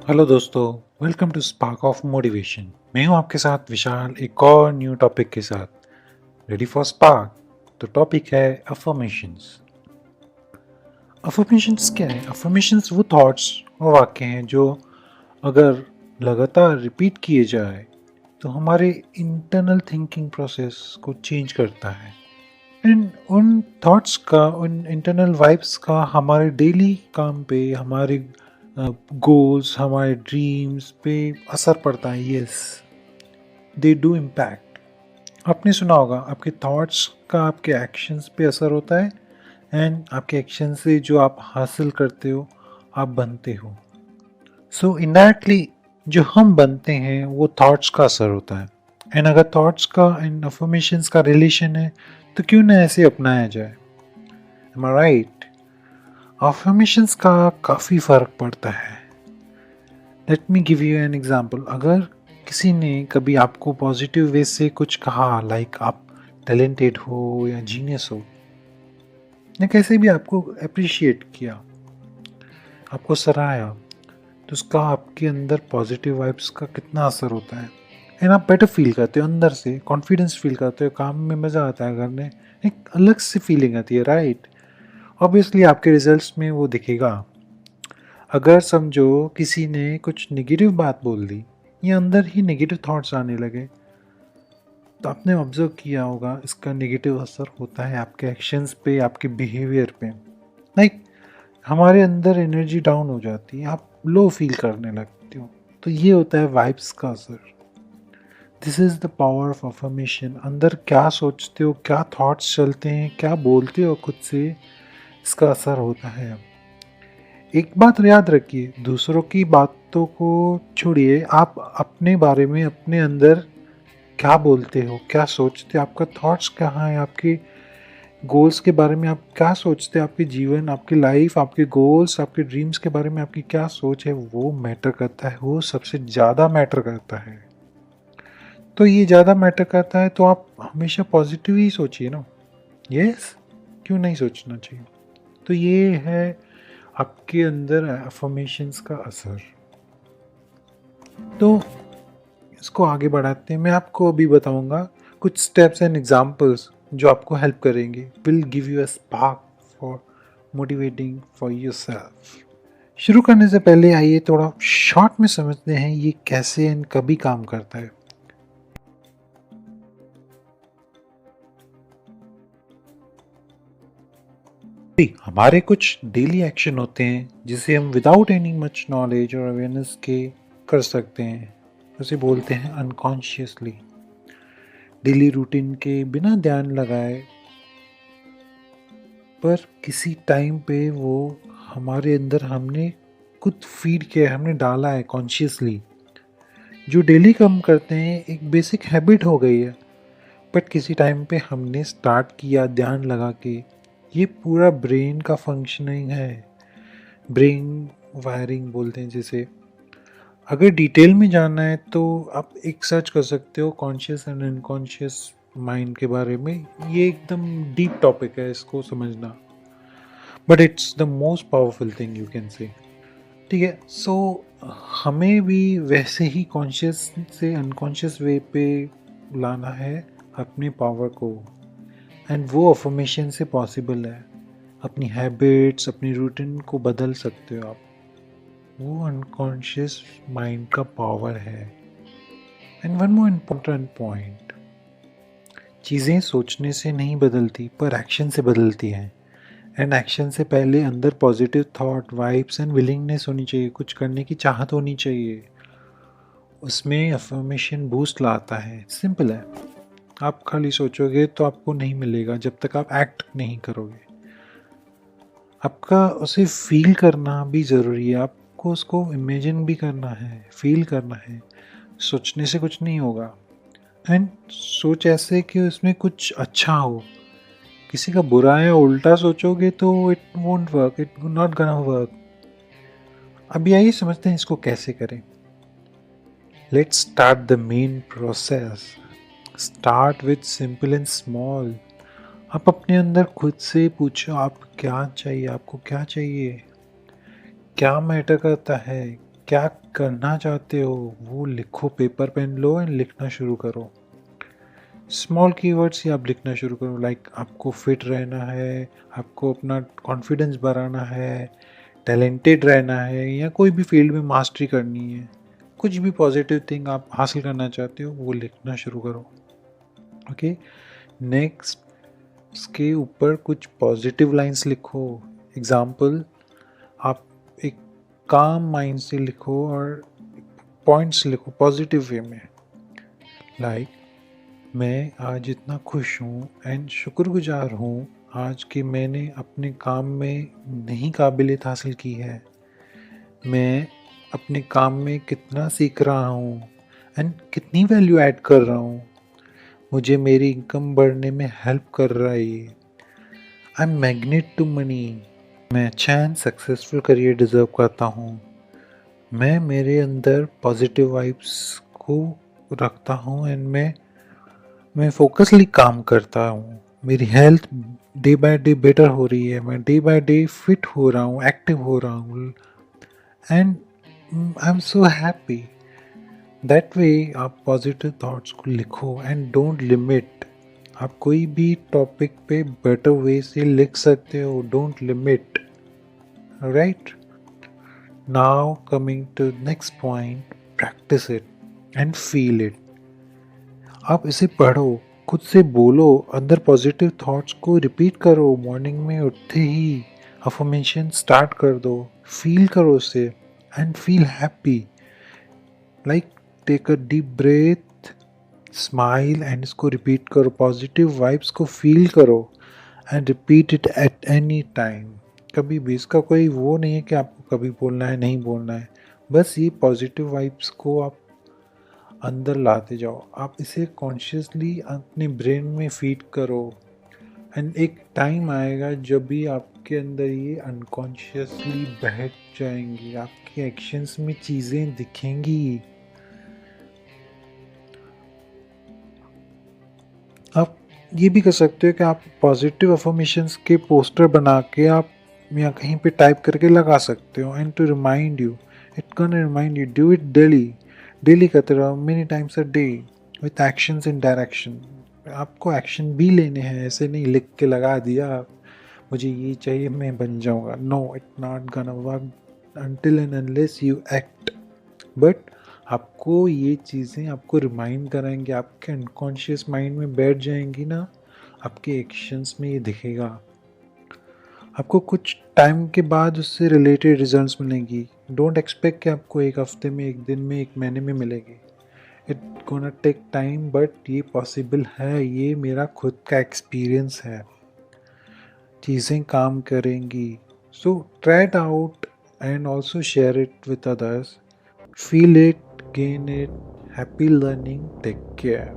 Hello दोस्तों, welcome to spark of motivation. मैं हूं आपके साथ विशाल, एक और न्यू टॉपिक के साथ। Ready for spark? तो टॉपिक है अफर्मेशंस। अफर्मेशंस क्या है? अफर्मेशंस वो थॉट्स और वाक्य हैं जो अगर लगातार रिपीट किए जाए तो हमारे इंटरनल थिंकिंग प्रोसेस को चेंज करता है। एंड उन थॉट्स का, उन इंटरनल वाइब्स का हमारे डेली काम पे, हमारे गोल्स, हमारे ड्रीम्स पे असर पड़ता है। Yes, they do impact. आपने सुना होगा, आपके थॉट्स का आपके एक्शंस पे असर होता है, एंड आपके एक्शन से जो आप हासिल करते हो, आप बनते हो। सो इनडायरेक्टली जो हम बनते हैं वो थॉट्स का असर होता है। एंड अगर थॉट्स का एंड अफर्मेशंस का रिलेशन है तो क्यों ना ऐसे अपनाया जाए। एम आई राइट? अफर्मेशंस का काफ़ी फ़र्क पड़ता है। Let me give you an example. अगर किसी ने कभी आपको पॉजिटिव वे से कुछ कहा, लाइक आप टैलेंटेड हो या जीनियस हो, या कैसे भी आपको अप्रिशिएट किया, आपको सराहा, तो उसका आपके अंदर पॉजिटिव वाइब्स का कितना असर होता है। एंड आप बेटर फील करते हो, अंदर से कॉन्फिडेंस फील करते हो, काम में मज़ा आता है करने, एक अलग सी फीलिंग आती है, राइट? ऑब्वियसली आपके रिजल्ट्स में वो दिखेगा। अगर समझो किसी ने कुछ नेगेटिव बात बोल दी या अंदर ही नेगेटिव थॉट्स आने लगे, तो आपने ऑब्जर्व किया होगा इसका नेगेटिव असर होता है आपके एक्शंस पे, आपके बिहेवियर पे। लाइक हमारे अंदर एनर्जी डाउन हो जाती है, आप लो फील करने लगते हो। तो ये होता है वाइब्स का असर। This is the power of affirmation. अंदर क्या सोचते हो, क्या थॉट्स चलते हैं, क्या बोलते हो खुद से, इसका असर होता है। एक बात याद रखिए, दूसरों की बातों को छोड़िए, आप अपने बारे में, अपने अंदर क्या बोलते हो, क्या सोचते हो, आपका थॉट्स कहाँ है, आपके गोल्स के बारे में आप क्या सोचते हैं, आपके जीवन, आपकी लाइफ, आपके गोल्स, आपके ड्रीम्स के बारे में आपकी क्या सोच है, वो मैटर करता है, वो सबसे ज़्यादा मैटर करता है। तो ये ज़्यादा मैटर करता है तो आप हमेशा पॉजिटिव ही सोचिए ना। यस, क्यों नहीं सोचना चाहिए? तो ये है आपके अंदर अफर्मेशंस का असर। तो इसको आगे बढ़ाते हैं। मैं आपको अभी बताऊंगा कुछ स्टेप्स एंड एग्जांपल्स जो आपको हेल्प करेंगे, will give you a spark for motivating for yourself. शुरू करने से पहले आइए थोड़ा शॉर्ट में समझते हैं ये कैसे एंड कभी काम करता है। हमारे कुछ डेली एक्शन होते हैं जिसे हम विदाउट एनी मच नॉलेज और अवेयरनेस के कर सकते हैं। उसे बोलते हैं अनकॉन्शियसली। डेली रूटीन के बिना ध्यान लगाए, पर किसी टाइम पे वो हमारे अंदर हमने खुद फीड किया, हमने डाला है कॉन्शियसली। जो डेली कम करते हैं, एक बेसिक हैबिट हो गई है, बट किसी टाइम पे हमने स्टार्ट किया ध्यान लगा के। ये पूरा ब्रेन का फंक्शनिंग है, ब्रेन वायरिंग बोलते हैं जिसे। अगर डिटेल में जानना है तो आप एक सर्च कर सकते हो कॉन्शियस एंड अनकॉन्शियस माइंड के बारे में। ये एकदम डीप टॉपिक है, इसको समझना, but it's the most powerful thing you can say. ठीक है, सो हमें भी वैसे ही कॉन्शियस से अनकॉन्शियस वे पे लाना है अपने पावर को, एंड वो अफर्मेशन से पॉसिबल है। अपनी हैबिट्स, अपनी रूटीन को बदल सकते हो आप। वो अनकॉन्शियस माइंड का पावर है। And one more important point, चीज़ें सोचने से नहीं बदलती पर एक्शन से बदलती हैं। एंड एक्शन से पहले अंदर positive thought, vibes and willingness होनी चाहिए, कुछ करने की चाहत होनी चाहिए। उसमें अफर्मेशन बूस्ट लाता है। सिंपल है। आप खाली सोचोगे तो आपको नहीं मिलेगा जब तक आप एक्ट नहीं करोगे। आपका उसे फील करना भी ज़रूरी है, आपको उसको इमेजिन भी करना है, फील करना है। सोचने से कुछ नहीं होगा। एंड सोच ऐसे कि उसमें कुछ अच्छा हो। किसी का बुरा या उल्टा सोचोगे तो it won't work, it not gonna work. अभी आइए समझते हैं इसको कैसे करें। Let's start the main process. Start with simple and small. आप अपने अंदर खुद से पूछो, आप क्या चाहिए, आपको क्या चाहिए, क्या मैटर करता है, क्या करना चाहते हो वो लिखो, पेपर पेन लो एंड लिखना शुरू करो। स्मॉल कीवर्ड्स ही आप लिखना शुरू करो, लाइक आपको फिट रहना है, आपको अपना कॉन्फिडेंस बढ़ाना है, टैलेंटेड रहना है, या कोई भी फील्ड में मास्टरी करनी है, कुछ भी पॉजिटिव थिंग आप हासिल करना चाहते हो वो लिखना शुरू करो। ओके, नेक्स्ट इसके ऊपर कुछ पॉजिटिव लाइंस लिखो। एग्जाम्पल, आप एक काम माइंड से लिखो और पॉइंट्स लिखो पॉजिटिव वे में, लाइक मैं आज इतना खुश हूँ एंड शुक्रगुजार हूँ आज कि मैंने अपने काम में नई काबिलियत हासिल की है। मैं अपने काम में कितना सीख रहा हूँ एंड कितनी वैल्यू ऐड कर रहा हूँ, मुझे मेरी इनकम बढ़ने में हेल्प कर रहा है ये। I am magnet to money, मैं अच्छा एंड सक्सेसफुल करियर डिज़र्व करता हूँ। मैं मेरे अंदर पॉजिटिव वाइब्स को रखता हूँ एंड मैं फोकसली काम करता हूँ। मेरी health day by day better हो रही है, मैं डे बाय डे फिट हो रहा हूँ, एक्टिव हो रहा हूँ and I am so happy. That way आप पॉजिटिव थॉट्स को लिखो एंड डोंट लिमिट। आप कोई भी टॉपिक पे बेटर वे से लिख सकते हो, don't limit, right. Now coming to next point, practice it and feel it. आप इसे पढ़ो, खुद से बोलो, अंदर पॉजिटिव थॉट्स को रिपीट करो, मॉर्निंग में उठते ही अफर्मेशन स्टार्ट कर दो, फील करो उसे and feel happy. Like take a deep breath, smile and इसको रिपीट करो, पॉजिटिव वाइब्स को फील करो and repeat it at any time. कभी भी इसका कोई वो नहीं है कि आपको कभी बोलना है नहीं बोलना है, बस ये पॉजिटिव वाइब्स को आप अंदर लाते जाओ। आप इसे कॉन्शियसली अपने ब्रेन में फीड करो एंड एक टाइम आएगा जब भी आपके अंदर ये अनकॉन्शियसली बैठ जाएंगी, आपके एक्शंस में चीज़ें दिखेंगी। आप ये भी कर सकते हो कि आप पॉजिटिव अफर्मेशंस के पोस्टर बना के आप या कहीं पे टाइप करके लगा सकते हो and to remind you, it can remind you, do it daily. Daily करते रहो, many times a day, with actions in direction. आपको एक्शन भी लेने हैं, ऐसे नहीं लिख के लगा दिया मुझे ये चाहिए मैं बन जाऊंगा, no it not gonna work until and unless you act। But आपको ये चीज़ें आपको रिमाइंड कराएंगे, आपके अनकॉन्शियस माइंड में बैठ जाएंगी ना, आपके एक्शंस में ये दिखेगा। आपको कुछ टाइम के बाद उससे रिलेटेड रिजल्ट्स मिलेंगी। डोंट एक्सपेक्ट कि आपको एक हफ्ते में, एक दिन में, एक महीने में मिलेगी। It gonna take time, but ये पॉसिबल है, ये मेरा खुद का एक्सपीरियंस है, चीज़ें काम करेंगी। So try it out and also share it with others. Feel it, gain it. Happy learning. Take care.